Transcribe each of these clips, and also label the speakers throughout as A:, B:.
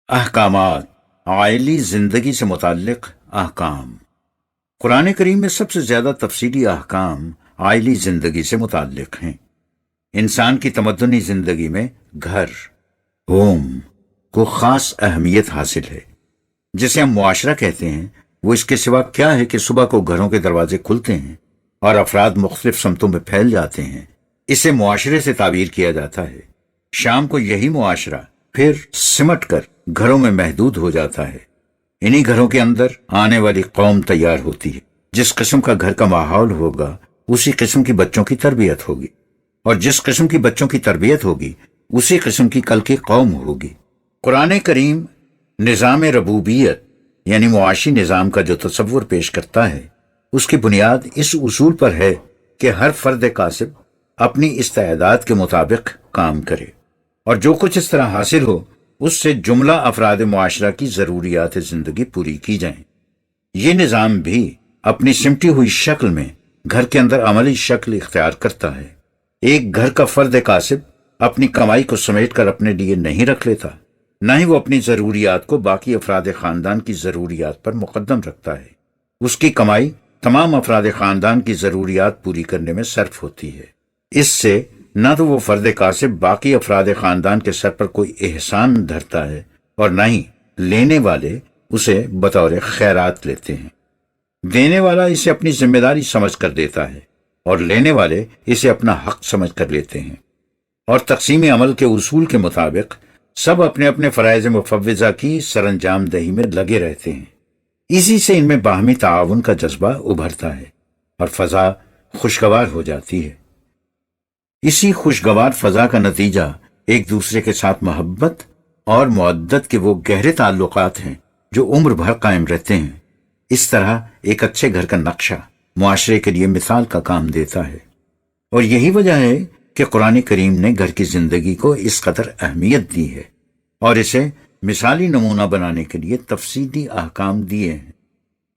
A: احکامات، عائلی زندگی سے متعلق احکام۔ قرآن کریم میں سب سے زیادہ تفصیلی احکام عائلی زندگی سے متعلق ہیں۔ انسان کی تمدنی زندگی میں گھر، ہوم کو خاص اہمیت حاصل ہے۔ جسے ہم معاشرہ کہتے ہیں، وہ اس کے سوا کیا ہے کہ صبح کو گھروں کے دروازے کھلتے ہیں اور افراد مختلف سمتوں میں پھیل جاتے ہیں۔ اسے معاشرے سے تعبیر کیا جاتا ہے۔ شام کو یہی معاشرہ پھر سمٹ کر گھروں میں محدود ہو جاتا ہے۔ انہی گھروں کے اندر آنے والی قوم تیار ہوتی ہے۔ جس قسم کا گھر کا ماحول ہوگا، اسی قسم کی بچوں کی تربیت ہوگی، اور جس قسم کی بچوں کی تربیت ہوگی، اسی قسم کی کل کی قوم ہوگی۔ قرآن کریم نظام ربوبیت یعنی معاشی نظام کا جو تصور پیش کرتا ہے، اس کی بنیاد اس اصول پر ہے کہ ہر فرد کاسب اپنی استعداد کے مطابق کام کرے، اور جو کچھ اس طرح حاصل ہو اس سے جملہ افراد معاشرہ کی ضروریات زندگی پوری کی جائیں۔ یہ نظام بھی اپنی سمٹی ہوئی شکل میں گھر کے اندر عملی شکل اختیار کرتا ہے۔ ایک گھر کا فرد کاسب اپنی کمائی کو سمیٹ کر اپنے لیے نہیں رکھ لیتا، نہ ہی وہ اپنی ضروریات کو باقی افراد خاندان کی ضروریات پر مقدم رکھتا ہے۔ اس کی کمائی تمام افراد خاندان کی ضروریات پوری کرنے میں صرف ہوتی ہے۔ اس سے نہ تو وہ فرد کاسب باقی افراد خاندان کے سر پر کوئی احسان دھرتا ہے، اور نہ ہی لینے والے اسے بطور خیرات لیتے ہیں۔ دینے والا اسے اپنی ذمہ داری سمجھ کر دیتا ہے، اور لینے والے اسے اپنا حق سمجھ کر لیتے ہیں، اور تقسیم عمل کے اصول کے مطابق سب اپنے اپنے فرائض مفوضہ کی سر انجام دہی میں لگے رہتے ہیں۔ اسی سے ان میں باہمی تعاون کا جذبہ ابھرتا ہے اور فضا خوشگوار ہو جاتی ہے۔ اسی خوشگوار فضا کا نتیجہ ایک دوسرے کے ساتھ محبت اور مودت کے وہ گہرے تعلقات ہیں جو عمر بھر قائم رہتے ہیں۔ اس طرح ایک اچھے گھر کا نقشہ معاشرے کے لیے مثال کا کام دیتا ہے، اور یہی وجہ ہے کہ قرآن کریم نے گھر کی زندگی کو اس قدر اہمیت دی ہے اور اسے مثالی نمونہ بنانے کے لیے تفصیلی احکام دیے ہیں،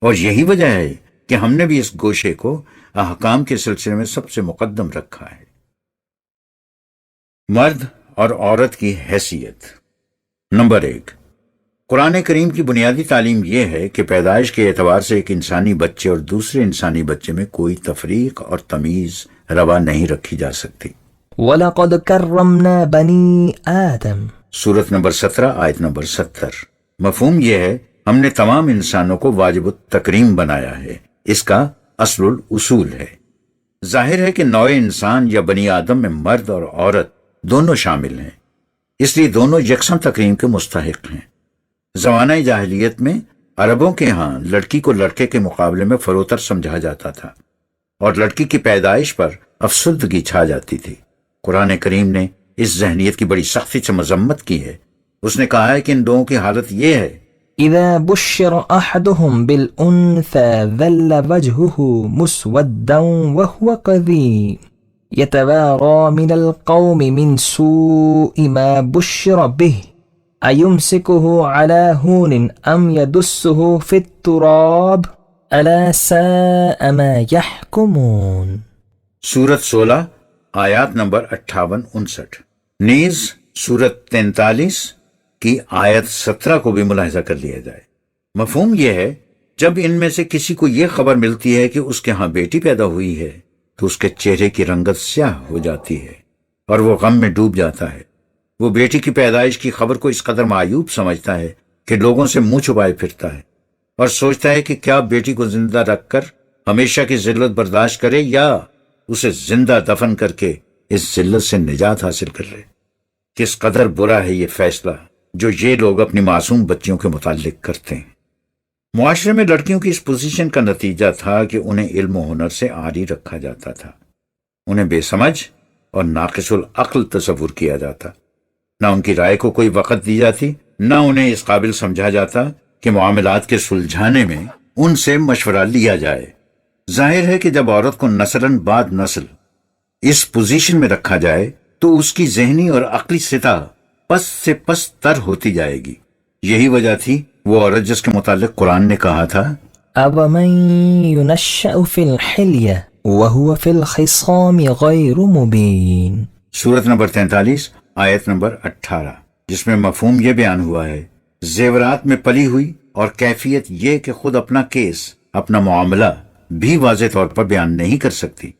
A: اور یہی وجہ ہے کہ ہم نے بھی اس گوشے کو احکام کے سلسلے میں سب سے مقدم رکھا ہے۔ مرد اور عورت کی حیثیت۔ نمبر 1، قرآن کریم کی بنیادی تعلیم یہ ہے کہ پیدائش کے اعتبار سے ایک انسانی بچے اور دوسرے انسانی بچے میں کوئی تفریق اور تمیز روا نہیں رکھی جا سکتی۔
B: وَلَقَدْ كَرَّمْنَا بَنِي آدَمَ،
A: سورت نمبر 17 آیت نمبر 70۔ مفہوم یہ ہے ہم نے تمام انسانوں کو واجب التکریم بنایا ہے۔ اس کا اصل الاصول ہے۔ ظاہر ہے کہ نوع انسان یا بنی آدم میں مرد اور عورت دونوں شامل ہیں، اس لیے دونوں یکساں تکریم کے مستحق ہیں۔ زمانہ جاہلیت میں عربوں کے ہاں لڑکی کو لڑکے کے مقابلے میں فروتر سمجھا جاتا تھا، اور لڑکی کی پیدائش پر افسردگی چھا جاتی تھی۔ قرآن کریم نے اس ذہنیت کی بڑی سختی سے مذمت کی ہے۔ اس نے کہا ہے کہ ان لوگوں کی حالت یہ ہے،
B: إِذَا بُشِّرَ أَحَدُهُمْ بِالْأُنثَى ظَلَّ وَجْهُهُ مُسْوَدًّا وَهُوَ كَظِيمٌ يَتَوَارَى مِنَ الْقَوْمِ مِنْ سُوءِ مَا بُشِّرَ بِهِ أَيُمْسِكُهُ عَلَى هُونٍ أَمْ يَدُسُّهُ فِي التُّرَابِ أَلَا سَاءَ مَا يَحْكُمُونَ۔
A: سورت 16 آیات نمبر 58-59۔ نیز سورت 43 کی آیت 17 کو بھی ملاحظہ کر لیا جائے۔ مفہوم یہ ہے، جب ان میں سے کسی کو یہ خبر ملتی ہے کہ اس کے ہاں بیٹی پیدا ہوئی ہے تو اس کے چہرے کی رنگت سیاہ ہو جاتی ہے اور وہ غم میں ڈوب جاتا ہے۔ وہ بیٹی کی پیدائش کی خبر کو اس قدر معیوب سمجھتا ہے کہ لوگوں سے منہ چھپائے پھرتا ہے، اور سوچتا ہے کہ کیا بیٹی کو زندہ رکھ کر ہمیشہ کی ذلت برداشت کرے یا اسے زندہ دفن کر کے اس ذلت سے نجات حاصل کر لے۔ کس قدر برا ہے یہ فیصلہ جو یہ لوگ اپنی معصوم بچیوں کے متعلق کرتے ہیں۔ معاشرے میں لڑکیوں کی اس پوزیشن کا نتیجہ تھا کہ انہیں علم و ہنر سے عاری رکھا جاتا تھا، انہیں بے سمجھ اور ناقص العقل تصور کیا جاتا، نہ ان کی رائے کو کوئی وقت دی جاتی، نہ انہیں اس قابل سمجھا جاتا کہ معاملات کے سلجھانے میں ان سے مشورہ لیا جائے۔ ظاہر ہے کہ جب عورت کو نسلاً بعد نسل اس پوزیشن میں رکھا جائے تو اس کی ذہنی اور عقلی سطح پست سے پست تر ہوتی جائے گی۔ یہی وجہ تھی وہ عورت جس کے متعلق قرآن نے کہا تھا،
B: أَوَمَن يُنَشَّأُ فِي الْحِلْيَةِ وَهُوَ فِي الْخِصَامِ غَيْرُ مُبِينٍ،
A: سورت نمبر 43 آیت نمبر 18، جس میں مفہوم یہ بیان ہوا ہے زیورات میں پلی ہوئی، اور کیفیت یہ کہ خود اپنا کیس، اپنا معاملہ بھی واضح طور پر بیان نہیں کر سکتی۔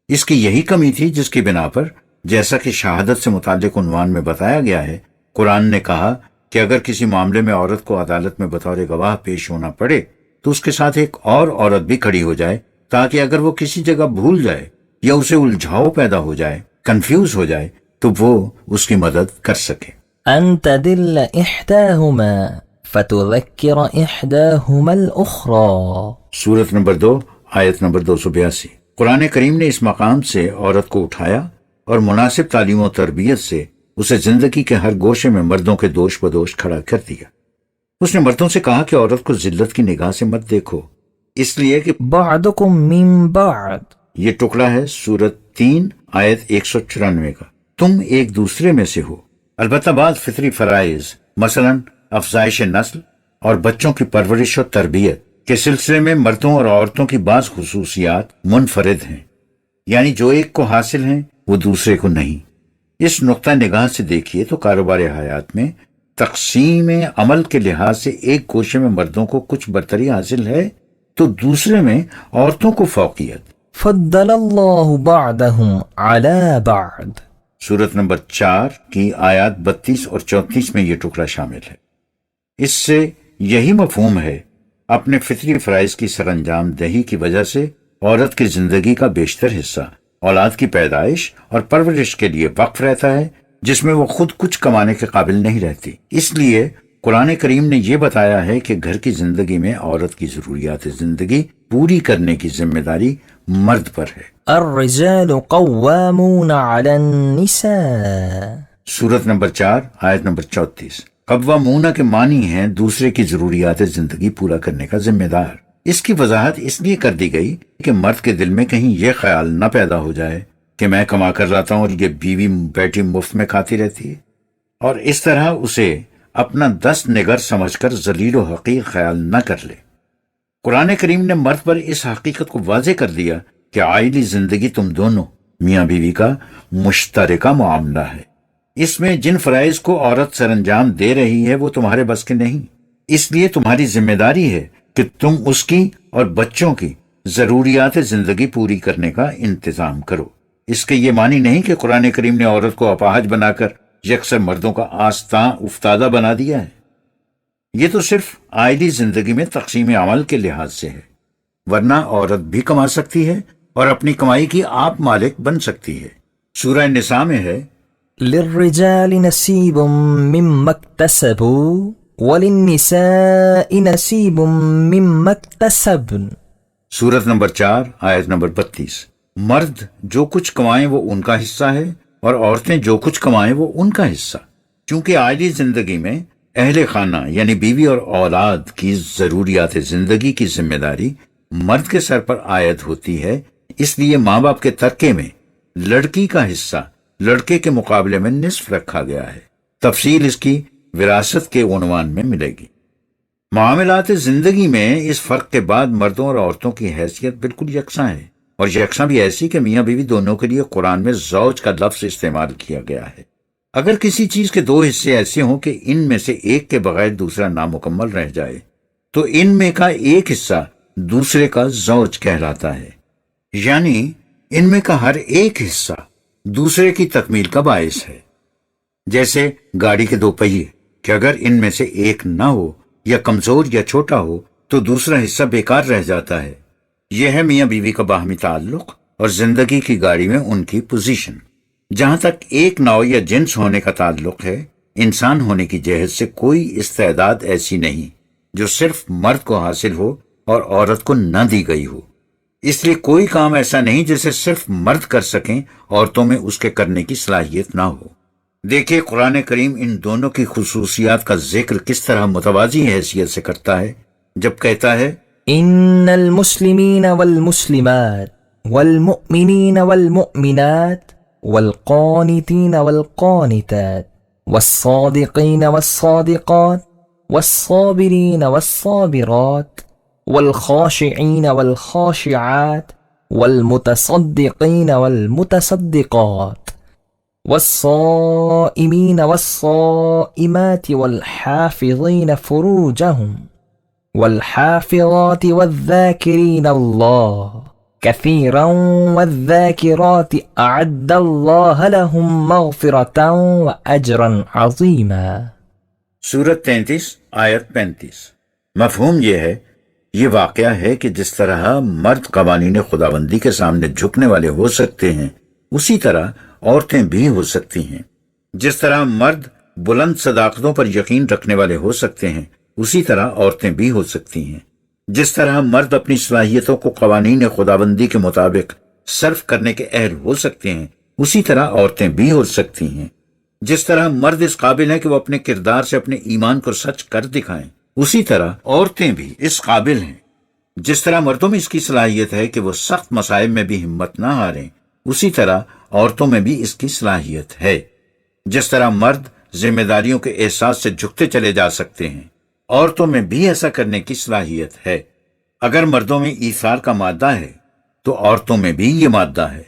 A: اس کی یہی کمی تھی جس کی بنا پر، جیسا کہ شہادت سے متعلق عنوان میں بتایا گیا ہے، قرآن نے کہا کہ اگر کسی معاملے میں عورت کو عدالت میں بطور گواہ پیش ہونا پڑے تو اس کے ساتھ ایک اور عورت بھی کھڑی ہو جائے، تاکہ اگر وہ کسی جگہ بھول جائے یا اسے الجھاؤ پیدا ہو جائے، کنفیوز ہو جائے، تو وہ اس کی مدد کر سکے۔
B: أن تدل إحداهما فتذكر إحداهما الأخرى۔
A: سورت نمبر 2 آیت نمبر 282۔ قرآن کریم نے اس مقام سے عورت کو اٹھایا اور مناسب تعلیم و تربیت سے اسے زندگی کے ہر گوشے میں مردوں کے دوش بدوش کھڑا کر دیا۔ اس نے مردوں سے کہا کہ عورت کو ذلت کی نگاہ سے مت دیکھو، اس لیے کہ
B: بعضكم من بعض۔
A: یہ ٹکڑا ہے سورت 3 آیت 194 کا۔ تم ایک دوسرے میں سے ہو۔ البتہ بعض فطری فرائض، مثلا افزائش نسل اور بچوں کی پرورش و تربیت کے سلسلے میں مردوں اور عورتوں کی بعض خصوصیات منفرد ہیں، یعنی جو ایک کو حاصل ہیں وہ دوسرے کو نہیں۔ اس نقطہ نگاہ سے دیکھیے تو کاروبار حیات میں تقسیم عمل کے لحاظ سے ایک گوشے میں مردوں کو کچھ برتری حاصل ہے تو دوسرے میں عورتوں کو فوقیت۔
B: فضل اللہ بعضهم على بعض۔
A: سورت نمبر 4 کی آیات 32 اور 34 میں یہ ٹکڑا شامل ہے۔ اس سے یہی مفہوم ہے، اپنے فطری فرائض کی سر انجام دہی کی وجہ سے عورت کی زندگی کا بیشتر حصہ اولاد کی پیدائش اور پرورش کے لیے وقف رہتا ہے، جس میں وہ خود کچھ کمانے کے قابل نہیں رہتی۔ اس لیے قرآن کریم نے یہ بتایا ہے کہ گھر کی زندگی میں عورت کی ضروریات زندگی پوری کرنے کی ذمہ داری مرد پر ہے۔
B: الرجال قوامون على النساء۔
A: سورت نمبر 4 آیت نمبر 34۔ قوامون کے معنی ہیں دوسرے کی ضروریات زندگی پورا کرنے کا ذمہ دار۔ اس کی وضاحت اس لیے کر دی گئی کہ مرد کے دل میں کہیں یہ خیال نہ پیدا ہو جائے کہ میں کما کر لاتا ہوں اور یہ بیوی بیٹی مفت میں کھاتی رہتی ہے، اور اس طرح اسے اپنا دست نگر سمجھ کر ذلیل و حقیر خیال نہ کر لے۔ قرآن کریم نے مرد پر اس حقیقت کو واضح کر دیا کہ عائلی زندگی تم دونوں میاں بیوی کا مشترکہ معاملہ ہے۔ اس میں جن فرائض کو عورت سر انجام دے رہی ہے وہ تمہارے بس کے نہیں، اس لیے تمہاری ذمہ داری ہے کہ تم اس کی اور بچوں کی ضروریات زندگی پوری کرنے کا انتظام کرو۔ اس کے یہ معنی نہیں کہ قرآن کریم نے عورت کو اپاہج بنا کر یکسر مردوں کا آستاں افتادہ بنا دیا ہے۔ یہ تو صرف عائلی زندگی میں تقسیم عمل کے لحاظ سے ہے، ورنہ عورت بھی کما سکتی ہے اور اپنی کمائی کی آپ مالک بن سکتی ہے۔ سورہ نساء میں ہے
B: للرجال نصیب مما اکتسبوا وللنساء نصیب مما اکتسبن۔
A: سورت نمبر 4 آیت نمبر 32۔ مرد جو کچھ کمائیں وہ ان کا حصہ ہے اور عورتیں جو کچھ کمائیں وہ ان کا حصہ۔ چونکہ عائلی زندگی میں اہل خانہ یعنی بیوی اور اولاد کی ضروریات زندگی کی ذمہ داری مرد کے سر پر عائد ہوتی ہے، اس لیے ماں باپ کے ترکے میں لڑکی کا حصہ لڑکے کے مقابلے میں نصف رکھا گیا ہے۔ تفصیل اس کی وراثت کے عنوان میں ملے گی۔ معاملات زندگی میں اس فرق کے بعد مردوں اور عورتوں کی حیثیت بالکل یکساں ہے، اور یکساں بھی ایسی کہ میاں بیوی دونوں کے لیے قرآن میں زوج کا لفظ استعمال کیا گیا ہے۔ اگر کسی چیز کے دو حصے ایسے ہوں کہ ان میں سے ایک کے بغیر دوسرا نامکمل رہ جائے تو ان میں کا ایک حصہ دوسرے کا زوج کہلاتا ہے، یعنی ان میں کا ہر ایک حصہ دوسرے کی تکمیل کا باعث ہے۔ جیسے گاڑی کے دو پہیے کہ اگر ان میں سے ایک نہ ہو یا کمزور یا چھوٹا ہو تو دوسرا حصہ بیکار رہ جاتا ہے۔ یہ ہے میاں بیوی کا باہمی تعلق اور زندگی کی گاڑی میں ان کی پوزیشن۔ جہاں تک ایک نوع یا جنس ہونے کا تعلق ہے، انسان ہونے کی جہت سے کوئی استعداد ایسی نہیں جو صرف مرد کو حاصل ہو اور عورت کو نہ دی گئی ہو۔ اس لیے کوئی کام ایسا نہیں جسے صرف مرد کر سکیں، عورتوں میں اس کے کرنے کی صلاحیت نہ ہو۔ دیکھیں قرآن کریم ان دونوں کی خصوصیات کا ذکر کس طرح متوازی حیثیت سے کرتا ہے جب کہتا ہے
B: ان المسلمین والمسلمات والمؤمنین والمؤمنات والقانتین والقانتات والصادقین والصادقات والصابرین والصابرات والخاشعین والخاشعات والمتصدقین والمتصدقات والصائمين والصائمات والحافظين فروجهم والحافظات والذاكرين الله كثيرا والذاكرات أعد الله لهم مغفرة وأجرا عظيما.
A: سورت 33 آیت 35. مفہوم یہ ہے، یہ واقعہ ہے کہ جس طرح مرد قوانین خداوندی کے سامنے جھکنے والے ہو سکتے ہیں، اسی طرح عورتیں بھی ہو سکتی ہیں. جس طرح مرد بلند صداقتوں پر یقین رکھنے والے ہو سکتے ہیں، اسی طرح عورتیں بھی ہو سکتی ہیں. جس طرح مرد اپنی صلاحیتوں کو قوانین خداوندی کے مطابق صرف کرنے کے اہل ہو سکتے ہیں، اسی طرح عورتیں بھی ہو سکتی ہیں. جس طرح مرد اس قابل ہے کہ وہ اپنے کردار سے اپنے ایمان کو سچ کر دکھائیں، اسی طرح عورتیں بھی اس قابل ہیں. جس طرح مردوں میں اس کی صلاحیت ہے کہ وہ سخت مصائب میں بھی ہمت نہ ہاریں، اسی طرح عورتوں میں بھی اس کی صلاحیت ہے. جس طرح مرد ذمہ داریوں کے احساس سے جھکتے چلے جا سکتے ہیں، عورتوں میں بھی ایسا کرنے کی صلاحیت ہے. اگر مردوں میں ایثار کا مادہ ہے تو عورتوں میں بھی یہ مادہ ہے.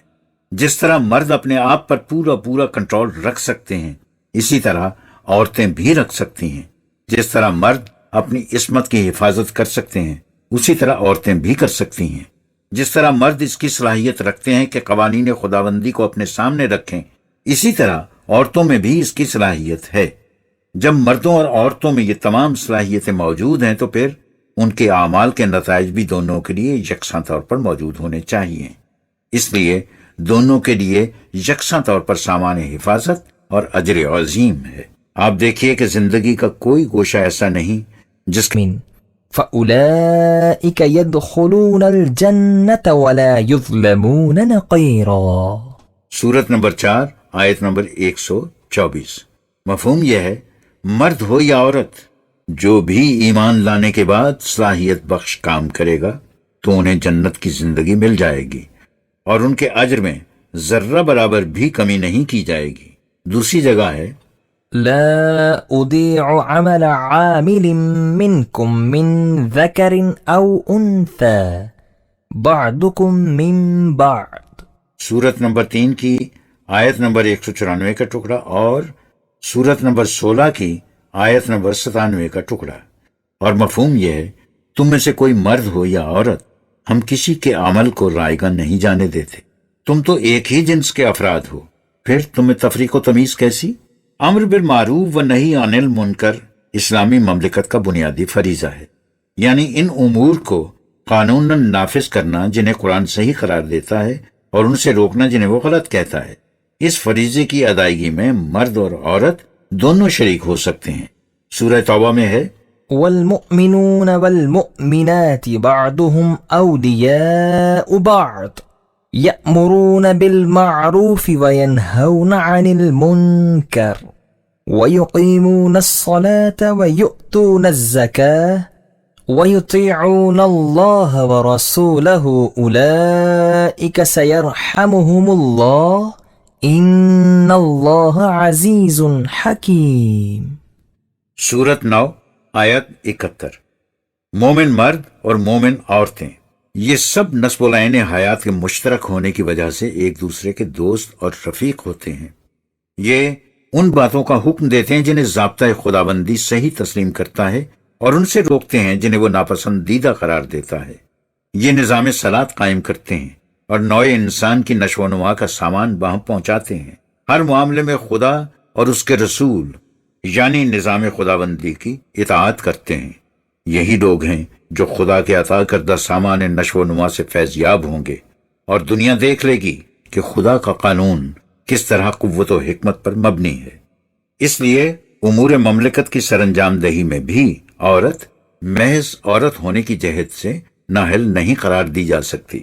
A: جس طرح مرد اپنے آپ پر پورا کنٹرول رکھ سکتے ہیں، اسی طرح عورتیں بھی رکھ سکتی ہیں. جس طرح مرد اپنی عصمت کی حفاظت کر سکتے ہیں، اسی طرح عورتیں بھی کر سکتی ہیں. جس طرح مرد اس کی صلاحیت رکھتے ہیں کہ قوانین خداوندی کو اپنے سامنے رکھیں، اسی طرح عورتوں میں بھی اس کی صلاحیت ہے. جب مردوں اور عورتوں میں یہ تمام صلاحیتیں موجود ہیں تو پھر ان کے اعمال کے نتائج بھی دونوں کے لیے یکساں طور پر موجود ہونے چاہیے. اس لیے دونوں کے لیے یکساں طور پر سامان حفاظت اور اجر عظیم ہے. آپ دیکھیے کہ زندگی کا کوئی گوشہ ایسا نہیں جس
B: من فأولئك يدخلون الجنة ولا يظلمون نقيرا.
A: سورت نمبر 4 آیت نمبر 124. مفہوم یہ ہے، مرد ہو یا عورت، جو بھی ایمان لانے کے بعد صلاحیت بخش کام کرے گا تو انہیں جنت کی زندگی مل جائے گی اور ان کے اجر میں ذرہ برابر بھی کمی نہیں کی جائے گی. دوسری جگہ ہے
B: لا أضيع عمل عامل منكم من ذكر أو أنثى بعضكم من بعض.
A: سورت نمبر 3 کی آیت نمبر 194 کا ٹکڑا اور سورت نمبر 16 کی آیت نمبر 97 کا ٹکڑا. اور مفہوم یہ ہے، تم میں سے کوئی مرد ہو یا عورت، ہم کسی کے عمل کو رائیگاں نہیں جانے دیتے. تم تو ایک ہی جنس کے افراد ہو، پھر تمہیں تفریق و تمیز کیسی؟ امر بالمعروف و نہی عن المنکر اسلامی مملکت کا بنیادی فریضہ ہے. یعنی ان امور کو قانوناً نافذ کرنا جنہیں قرآن صحیح قرار دیتا ہے اور ان سے روکنا جنہیں وہ غلط کہتا ہے. اس فریضے کی ادائیگی میں مرد اور عورت دونوں شریک ہو سکتے ہیں. سورہ توبہ میں ہے
B: والمؤمنون والمؤمنات بعضهم أولياء بعض يأمرون بالمعروف وينهون عن المنكر ويقيمون الصلاة ويؤتون الزكاة ويطيعون الله ورسوله أولئك سيرحمهم الله إن الله عزيز حكيم.
A: سورت 9 آیت 71. مومن مرد اور مومن عورتیں یہ سب نسب العین حیات کے مشترک ہونے کی وجہ سے ایک دوسرے کے دوست اور رفیق ہوتے ہیں. یہ ان باتوں کا حکم دیتے ہیں جنہیں ضابطۂ خداوندی صحیح تسلیم کرتا ہے اور ان سے روکتے ہیں جنہیں وہ ناپسندیدہ قرار دیتا ہے. یہ نظام صلاۃ قائم کرتے ہیں اور نوع انسان کی نشو و نما کا سامان باہم پہنچاتے ہیں. ہر معاملے میں خدا اور اس کے رسول یعنی نظام خداوندی کی اطاعت کرتے ہیں. یہی لوگ ہیں جو خدا کے عطا کردہ سامان نشو و نما سے فیضیاب ہوں گے اور دنیا دیکھ لے گی کہ خدا کا قانون کس طرح قوت و حکمت پر مبنی ہے. اس لیے امور مملکت کی سر انجام دہی میں بھی عورت محض عورت ہونے کی جہت سے نااہل نہیں قرار دی جا سکتی.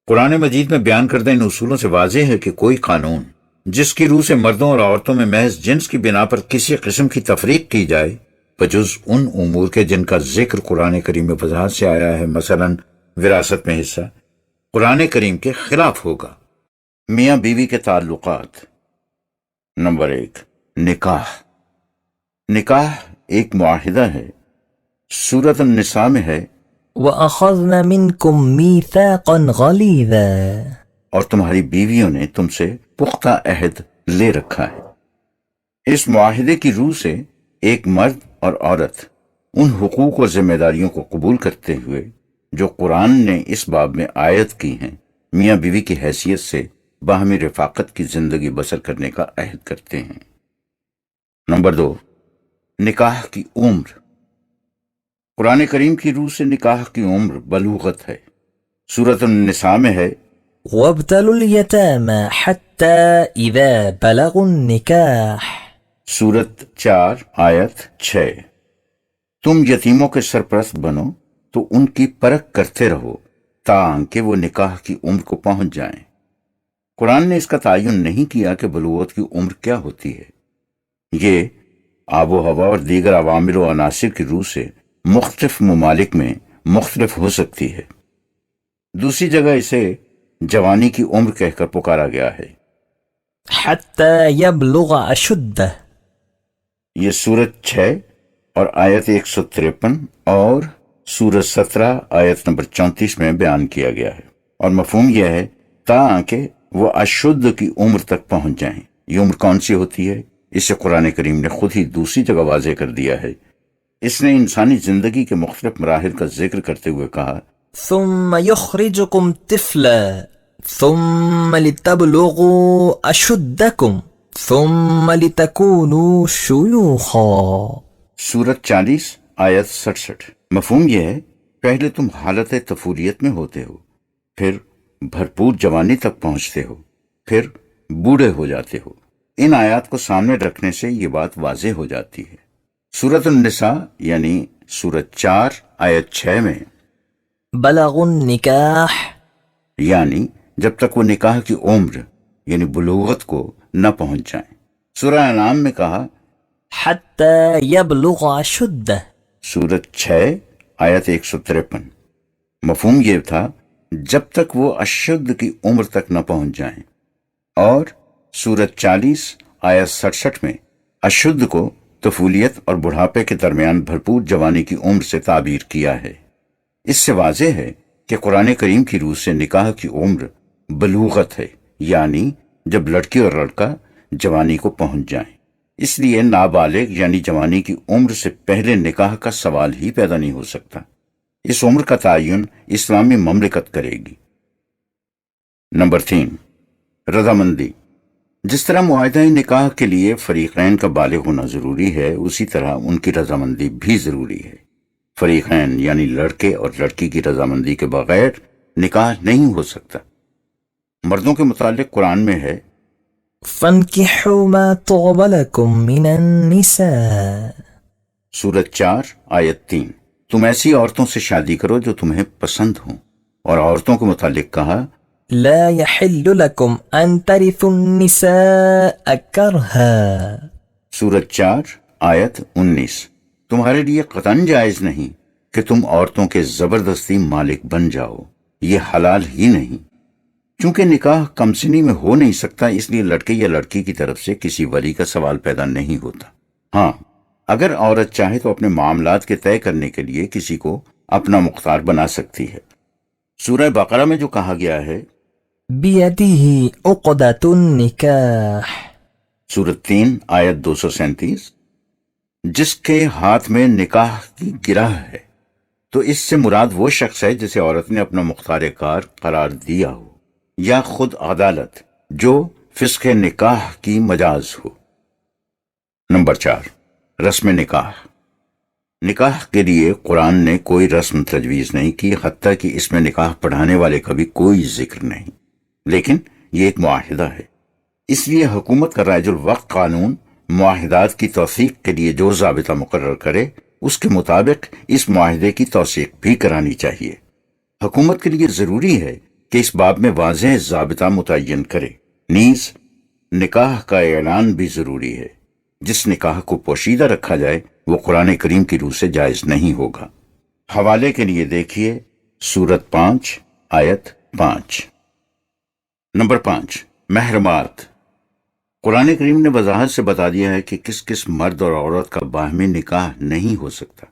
A: قرآن مجید میں بیان کردہ ان اصولوں سے واضح ہے کہ کوئی قانون جس کی روح سے مردوں اور عورتوں میں محض جنس کی بنا پر کسی قسم کی تفریق کی جائے بجز ان امور کے جن کا ذکر قرآن کریم میں وضاحت سے آیا ہے، مثلا وراثت میں حصہ، قرآن کریم کے خلاف ہوگا. میاں بیوی کے تعلقات. نمبر 1 نکاح. نکاح ایک معاہدہ ہے. سورۃ النساء میں ہے
B: وَأَخَذْنَ مِنْكُمْ مِيثَاقًا غَلِيظًا.
A: اور تمہاری بیویوں نے تم سے پختہ عہد لے رکھا ہے۔ اس معاہدے کی روح سے ایک مرد اور عورت ان حقوق اور ذمہ داریوں کو قبول کرتے ہوئے جو قرآن نے اس باب میں عائد کی ہیں، میاں بیوی کی حیثیت سے باہمی رفاقت کی زندگی بسر کرنے کا عہد کرتے ہیں۔ نمبر 2، نکاح کی عمر۔ قرآن کریم کی روح سے نکاح کی عمر بلوغت ہے۔ سورۃ النساء میں ہے،
B: وابتلوا اليتامى حتى إذا بلغوا النكاح
A: سورت 4 آیت 6، تم یتیموں کے سرپرست بنو تو ان کی پرکھ کرتے رہو تاکہ وہ نکاح کی عمر کو پہنچ جائیں۔ قرآن نے اس کا تعین نہیں کیا کہ بلوغت کی عمر کیا ہوتی ہے۔ یہ آب و ہوا اور دیگر عوامل و عناصر کی روح سے مختلف ممالک میں مختلف ہو سکتی ہے۔ دوسری جگہ اسے جوانی کی عمر کہہ کر پکارا گیا ہے۔
B: حتى يبلغ أشده،
A: یہ سورت 6 اور آیت 153 اور سورت 17 آیت نمبر 34 میں بیان کیا گیا ہے، اور مفہوم یہ ہے تاکہ وہ اشد کی عمر تک پہنچ جائیں۔ یہ عمر کون سی ہوتی ہے؟ اسے قرآن کریم نے خود ہی دوسری جگہ واضح کر دیا ہے۔ اس نے انسانی زندگی کے مختلف مراحل کا ذکر کرتے ہوئے کہا،
B: ثم يخرجكم طفلا ثم لتبلغوا أشدكم ثم لتكونوا شيوخا،
A: سورت 40 آیت 67۔ مفہوم یہ ہے پہلے تم حالت طفولیت میں ہوتے ہو، پھر بھرپور جوانی تک پہنچتے ہو، پھر بوڑھے ہو جاتے ہو۔ ان آیات کو سامنے رکھنے سے یہ بات واضح ہو جاتی ہے۔ سورۃ النساء یعنی سورت 4 آیت 6 میں
B: بلغوا النكاح،
A: یعنی جب تک وہ نکاح کی عمر یعنی بلوغت کو نہ پہنچ جائیں۔ سورہ انعام میں کہا،
B: حتى يبلغ أشده،
A: سورت 6 آیت 153۔ مفہوم یہ تھا جب تک وہ اشد کی عمر تک نہ پہنچ جائیں، اور سورت 40 آیت 67 میں اشد کو طفولیت اور بڑھاپے کے درمیان بھرپور جوانی کی عمر سے تعبیر کیا ہے۔ اس سے واضح ہے کہ قرآن کریم کی روح سے نکاح کی عمر بلوغت ہے، یعنی جب لڑکی اور لڑکا جوانی کو پہنچ جائیں۔ اس لیے نابالغ یعنی جوانی کی عمر سے پہلے نکاح کا سوال ہی پیدا نہیں ہو سکتا۔ اس عمر کا تعین اسلامی مملکت کرے گی۔ نمبر 3، رضامندی۔ جس طرح معاہدہ نکاح کے لیے فریقین کا بالغ ہونا ضروری ہے، اسی طرح ان کی رضامندی بھی ضروری ہے۔ فریقین یعنی لڑکے اور لڑکی کی رضامندی کے بغیر نکاح نہیں ہو سکتا۔ مردوں کے متعلق قرآن میں ہے،
B: فانكحوا ما طاب لكم من النساء،
A: سورت 4 آیت 3، تم ایسی عورتوں سے شادی کرو جو تمہیں پسند ہوں۔ اور عورتوں کے متعلق کہا،
B: لا يحل لكم أن ترثوا النساء كرها،
A: سورت 4 آیت 19، تمہارے لیے قطعاً جائز نہیں کہ تم عورتوں کے زبردستی مالک بن جاؤ، یہ حلال ہی نہیں۔ چونکہ نکاح کم سنی میں ہو نہیں سکتا، اس لیے لڑکے یا لڑکی کی طرف سے کسی ولی کا سوال پیدا نہیں ہوتا۔ ہاں، اگر عورت چاہے تو اپنے معاملات کے طے کرنے کے لیے کسی کو اپنا مختار بنا سکتی ہے۔ سورہ بقرہ میں جو کہا گیا ہے،
B: بيده عقدة النكاح،
A: سورت 3 آیت 237، جس کے ہاتھ میں نکاح کی گرہ ہے، تو اس سے مراد وہ شخص ہے جسے عورت نے اپنا مختار کار قرار دیا ہو، یا خود عدالت جو فسخ نکاح کی مجاز ہو۔ نمبر 4، رسم نکاح۔ نکاح کے لیے قرآن نے کوئی رسم تجویز نہیں کی، حتیٰ کہ اس میں نکاح پڑھانے والے کا بھی کوئی ذکر نہیں، لیکن یہ ایک معاہدہ ہے۔ اس لیے حکومت کا رائج الوقت قانون معاہدات کی توثیق کے لیے جو ضابطہ مقرر کرے، اس کے مطابق اس معاہدے کی توثیق بھی کرانی چاہیے۔ حکومت کے لیے ضروری ہے کہ اس باب میں واضح ضابطہ متعین کرے۔ نیز نکاح کا اعلان بھی ضروری ہے۔ جس نکاح کو پوشیدہ رکھا جائے وہ قرآن کریم کی روح سے جائز نہیں ہوگا۔ حوالے کے لیے دیکھیے سورت 5 آیت 5۔ نمبر 5، محرمات۔ قرآن کریم نے وضاحت سے بتا دیا ہے کہ کس کس مرد اور عورت کا باہمی نکاح نہیں ہو سکتا۔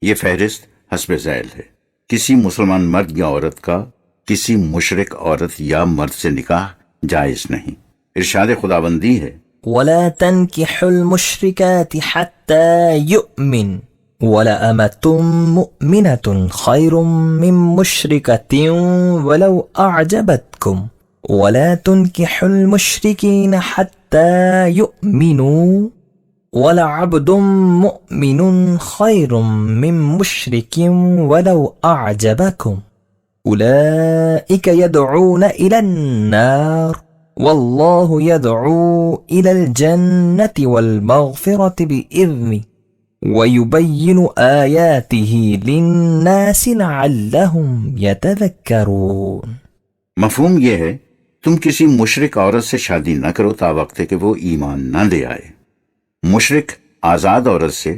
A: یہ فہرست حسب ذیل ہے۔ کسی مسلمان مرد یا عورت کا کسی مشرک عورت یا مرد سے نکاح جائز نہیں۔ ارشاد خداوندی ہے،
B: ولا تنكحوا المشركات حتى يؤمن ولأمة مؤمنة خير من مشركة ولو أعجبتكم ولا تنكحوا المشركين حتى يؤمنوا ولعبد مؤمن خير من مشرك ولو أعجبكم أولئك يدعون إلى النار والله يدعو إلى الجنة والمغفرة بإذنه ويبين آياته للناس لعلهم يتذكرون.
A: مفہوم یہ ہے تم کسی مشرک عورت سے شادی نہ کرو تا وقت کہ وہ ایمان نہ لے آئے. مشرک آزاد عورت سے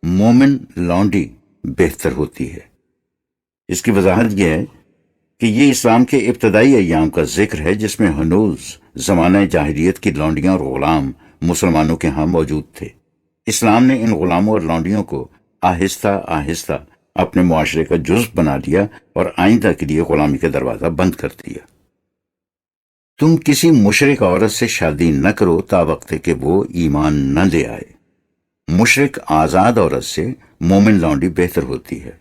A: مومن لونڈی بہتر ہوتی ہے. اس کی وضاحت یہ ہے کہ یہ اسلام کے ابتدائی ایام کا ذکر ہے جس میں ہنوز زمانہ جاہلیت کی لونڈیاں اور غلام مسلمانوں کے ہاں موجود تھے. اسلام نے ان غلاموں اور لونڈیوں کو آہستہ آہستہ اپنے معاشرے کا جزو بنا لیا اور آئندہ کے لیے غلامی کا دروازہ بند کر دیا. تم کسی مشرک عورت سے شادی نہ کرو تا وقت کہ وہ ایمان نہ لے آئے. مشرک آزاد عورت سے مومن لونڈی بہتر ہوتی ہے،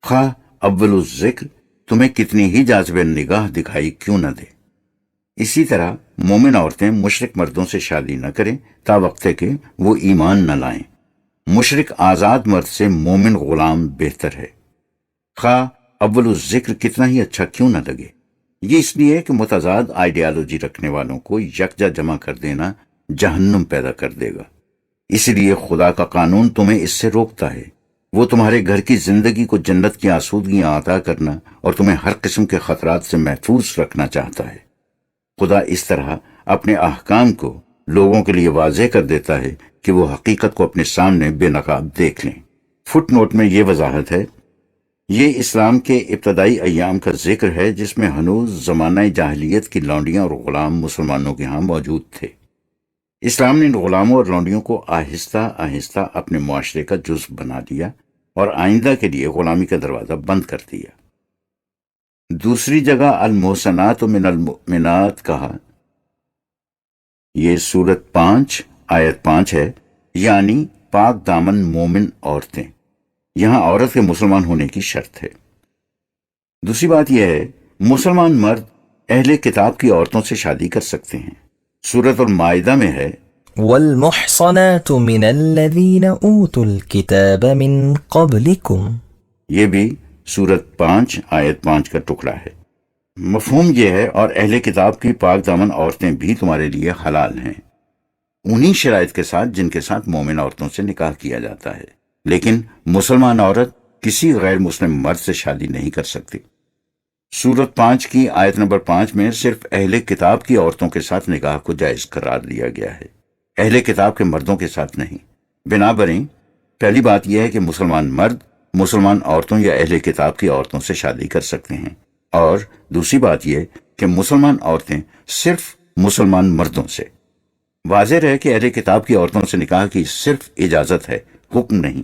A: خواہ اول الذکر تمہیں کتنی ہی جاذب نگاہ دکھائی کیوں نہ دے. اسی طرح مومن عورتیں مشرک مردوں سے شادی نہ کریں تا وقت کہ وہ ایمان نہ لائیں. مشرک آزاد مرد سے مومن غلام بہتر ہے، خواہ اول الذکر کتنا ہی اچھا کیوں نہ لگے. یہ اس لیے کہ متضاد آئیڈیالوجی رکھنے والوں کو یکجا جمع کر دینا جہنم پیدا کر دے گا. اس لیے خدا کا قانون تمہیں اس سے روکتا ہے. وہ تمہارے گھر کی زندگی کو جنت کی آسودگیاں عطا کرنا اور تمہیں ہر قسم کے خطرات سے محفوظ رکھنا چاہتا ہے. خدا اس طرح اپنے احکام کو لوگوں کے لیے واضح کر دیتا ہے کہ وہ حقیقت کو اپنے سامنے بے نقاب دیکھ لیں. فٹ نوٹ میں یہ وضاحت ہے، یہ اسلام کے ابتدائی ایام کا ذکر ہے جس میں ہنوز زمانہ جاہلیت کی لونڈیاں اور غلام مسلمانوں کے ہاں موجود تھے. اسلام نے ان غلاموں اور لونڈیوں کو آہستہ آہستہ اپنے معاشرے کا جزو بنا دیا اور آئندہ کے لیے غلامی کا دروازہ بند کر دیا. دوسری جگہ المحصنات من المؤمنات کہا، یہ سورت 5 آیت 5 ہے، یعنی پاک دامن مومن عورتیں. یہاں عورت کے مسلمان ہونے کی شرط ہے. دوسری بات یہ ہے مسلمان مرد اہل کتاب کی عورتوں سے شادی کر سکتے ہیں. سورت المائدہ میں ہے
B: والمحصنات من الذين أوتوا الكتاب من قبلكم.
A: یہ بھی سورت 5 آیت 5 کا ٹکڑا ہے. مفہوم یہ ہے اور اہل کتاب کی پاک دامن عورتیں بھی تمہارے لیے حلال ہیں، انہی شرائط کے ساتھ جن کے ساتھ مومن عورتوں سے نکاح کیا جاتا ہے. لیکن مسلمان عورت کسی غیر مسلم مرد سے شادی نہیں کر سکتی. سورت 5 کی آیت نمبر 5 میں صرف اہل کتاب کی عورتوں کے ساتھ نکاح کو جائز قرار دیا گیا ہے، اہل کتاب کے مردوں کے ساتھ نہیں. بنابراین پہلی بات یہ ہے کہ مسلمان مرد مسلمان عورتوں یا اہل کتاب کی عورتوں سے شادی کر سکتے ہیں، اور دوسری بات یہ کہ مسلمان عورتیں صرف مسلمان مردوں سے. واضح رہے کہ اہل کتاب کی عورتوں سے نکاح کی صرف اجازت ہے، حکم نہیں.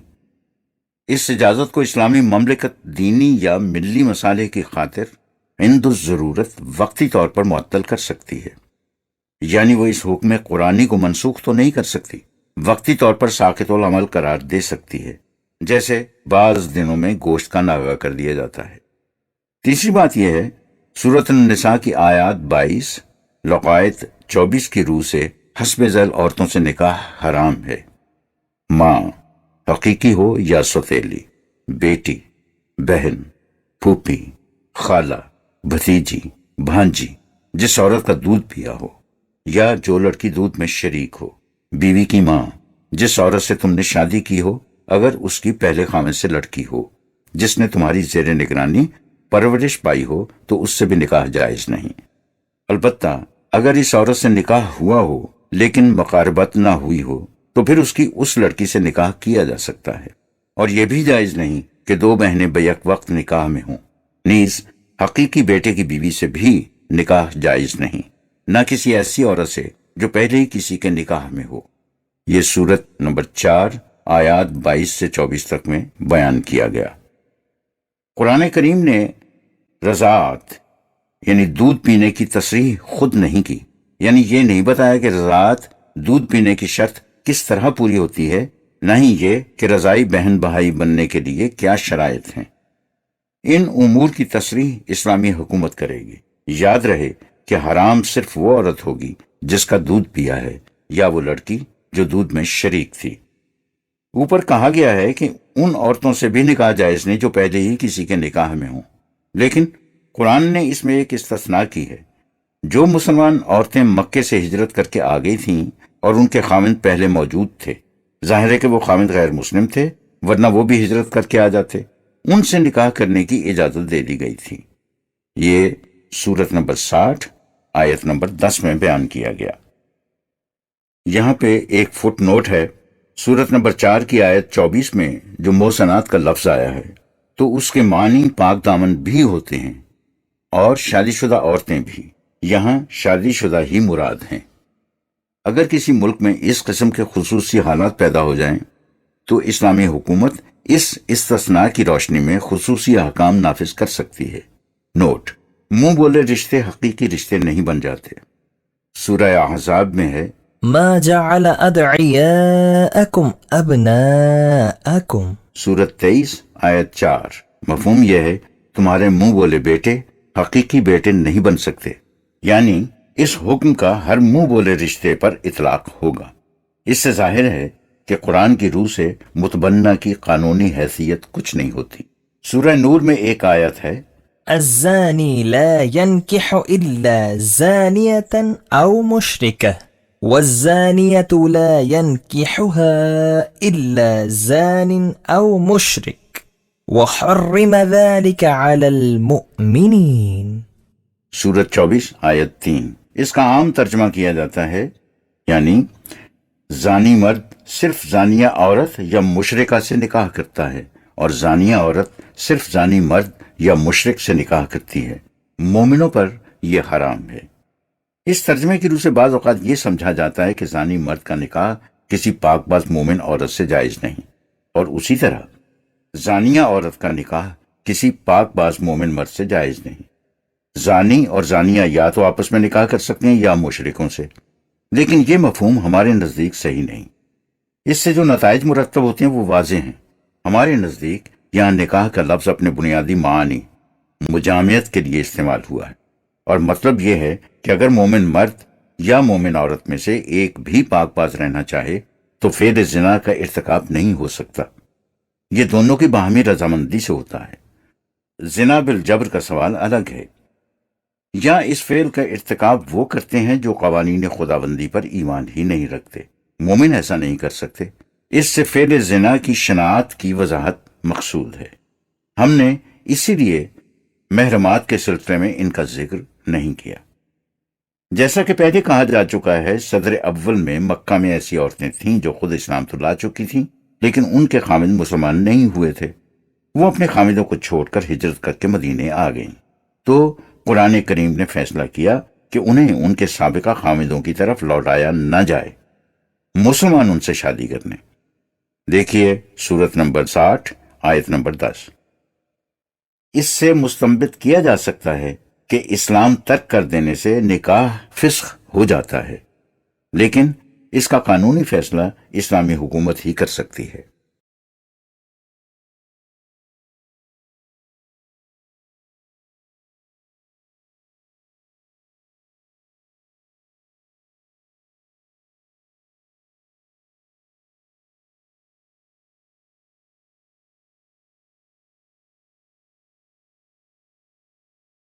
A: اس اجازت کو اسلامی مملکت دینی یا ملی مسالے کی خاطر عند الضرورت وقتی طور پر معطل کر سکتی ہے. یعنی وہ اس حکم قرآنی کو منسوخ تو نہیں کر سکتی، وقتی طور پر ساقط العمل قرار دے سکتی ہے، جیسے بعض دنوں میں گوشت کا ناغہ کر دیا جاتا ہے. تیسری بات یہ ہے سورۃ النساء کی آیات 22 لقایت 24 کی روح سے حسب ذیل عورتوں سے نکاح حرام ہے. ماں حقیقی ہو یا سوتیلی، بیٹی، بہن، پھوپھی، خالہ، بھتیجی، بھانجی، جس عورت کا دودھ پیا ہو یا جو لڑکی دودھ میں شریک ہو. بیوی کی ماں، جس عورت سے تم نے شادی کی ہو اگر اس کی پہلے خامد سے لڑکی ہو، جس نے تمہاری زیر نگرانی پرورش پائی ہو تو اس سے بھی نکاح جائز نہیں. البتہ اگر اس عورت سے نکاح ہوا ہو لیکن مقاربت نہ ہوئی ہو تو پھر اس کی اس لڑکی سے نکاح کیا جا سکتا ہے. اور یہ بھی جائز نہیں کہ دو بہنیں بیک وقت نکاح میں ہوں. نیز حقیقی بیٹے کی بیوی سے بھی نکاح جائز نہیں، نہ کسی ایسی عورت سے جو پہلے ہی کسی کے نکاح میں ہو. یہ سورت نمبر 4 آیات 22 سے 24 تک میں بیان کیا گیا. قرآن کریم نے رضاعت یعنی دودھ پینے کی تصریح خود نہیں کی، یعنی یہ نہیں بتایا کہ رضاعت دودھ پینے کی شرط کس طرح پوری ہوتی ہے، نہ ہی یہ کہ رضائی بہن بھائی بننے کے لیے کیا شرائط ہیں۔ ان امور کی تصریح اسلامی حکومت کرے گی۔ یاد رہے کہ حرام صرف وہ عورت ہوگی جس کا دودھ پیا ہے، یا وہ لڑکی جو دودھ میں شریک تھی۔ اوپر کہا گیا ہے کہ ان عورتوں سے بھی نکاح جائز نہیں جو پہلے ہی کسی کے نکاح میں ہوں، لیکن قرآن نے اس میں ایک استثناء کی ہے۔ جو مسلمان عورتیں مکے سے ہجرت کر کے آ گئی تھیں اور ان کے خاوند پہلے موجود تھے، ظاہر ہے کہ وہ خاوند غیر مسلم تھے، ورنہ وہ بھی ہجرت کر کے آ جاتے، ان سے نکاح کرنے کی اجازت دے دی گئی تھی۔ یہ سورت نمبر 60 آیت نمبر 10 میں بیان کیا گیا۔ یہاں پہ ایک فٹ نوٹ ہے، سورت نمبر 4 کی آیت 24 میں جو محسنات کا لفظ آیا ہے تو اس کے معنی پاک دامن بھی ہوتے ہیں اور شادی شدہ عورتیں بھی۔ یہاں شادی شدہ ہی مراد ہیں۔ اگر کسی ملک میں اس قسم کے خصوصی حالات پیدا ہو جائیں تو اسلامی حکومت اس استثناء کی روشنی میں خصوصی احکام نافذ کر سکتی ہے۔ نوٹ: منہ بولے رشتے حقیقی رشتے نہیں بن جاتے۔ سورہ احزاب میں ہے،
B: ما جعل أدعياءكم أبناءكم۔
A: سورت 23 آیت 4۔ مفہوم یہ ہے تمہارے منہ بولے بیٹے حقیقی بیٹے نہیں بن سکتے، یعنی اس حکم کا ہر منہ بولے رشتے پر اطلاق ہوگا۔ اس سے ظاہر ہے کہ قرآن کی روح سے متبنہ کی قانونی حیثیت کچھ نہیں ہوتی۔ سورہ نور میں ایک آیت ہے،
B: الزاني لا ينكح إلا زانية أو مشركة والزانية لا ينكحها إلا زان أو مشرك وحرم ذلك على المؤمنين۔
A: سورت 24 آیت 3۔ اس کا عام ترجمہ کیا جاتا ہے یعنی زانی مرد صرف زانیہ عورت یا مشرکہ سے نکاح کرتا ہے، اور زانیہ عورت صرف زانی مرد یا مشرک سے نکاح کرتی ہے، مومنوں پر یہ حرام ہے۔ اس ترجمے کی روح سے بعض اوقات یہ سمجھا جاتا ہے کہ زانی مرد کا نکاح کسی پاک باز مومن عورت سے جائز نہیں، اور اسی طرح زانیہ عورت کا نکاح کسی پاک باز مومن مرد سے جائز نہیں۔ زانی اور زانیہ یا تو آپس میں نکاح کر سکتے ہیں یا مشرکوں سے، لیکن یہ مفہوم ہمارے نزدیک صحیح نہیں۔ اس سے جو نتائج مرتب ہوتے ہیں وہ واضح ہیں۔ ہمارے نزدیک یہاں نکاح کا لفظ اپنے بنیادی معنی مجامعت کے لیے استعمال ہوا ہے، اور مطلب یہ ہے کہ اگر مومن مرد یا مومن عورت میں سے ایک بھی پاک باز رہنا چاہے تو فعل زنا کا ارتکاب نہیں ہو سکتا۔ یہ دونوں کی باہمی رضامندی سے ہوتا ہے۔ زنا بالجبر کا سوال الگ ہے، یا اس فعل کا ارتکاب وہ کرتے ہیں جو قوانین خداوندی پر ایمان ہی نہیں رکھتے۔ مومن ایسا نہیں کر سکتے۔ اس سے فعل زنا کی شناعت کی وضاحت مقصود ہے۔ ہم نے اسی لیے محرمات کے سلسلے میں ان کا ذکر نہیں کیا۔ جیسا کہ پہلے کہا جا چکا ہے، صدر اول میں مکہ میں ایسی عورتیں تھیں جو خود اسلام تو لا چکی تھیں، لیکن ان کے خامند مسلمان نہیں ہوئے تھے۔ وہ اپنے خامندوں کو چھوڑ کر ہجرت کر کے مدینے آ گئیں، تو قرآن کریم نے فیصلہ کیا کہ انہیں ان کے سابقہ خامندوں کی طرف لوٹایا نہ جائے، مسلمان ان سے شادی کرنے۔ دیکھیے سورت نمبر 60 آیت نمبر 10۔ اس سے مستنبط کیا جا سکتا ہے کہ اسلام ترک کر دینے سے نکاح فسخ ہو جاتا ہے، لیکن اس کا قانونی فیصلہ اسلامی حکومت ہی کر سکتی ہے۔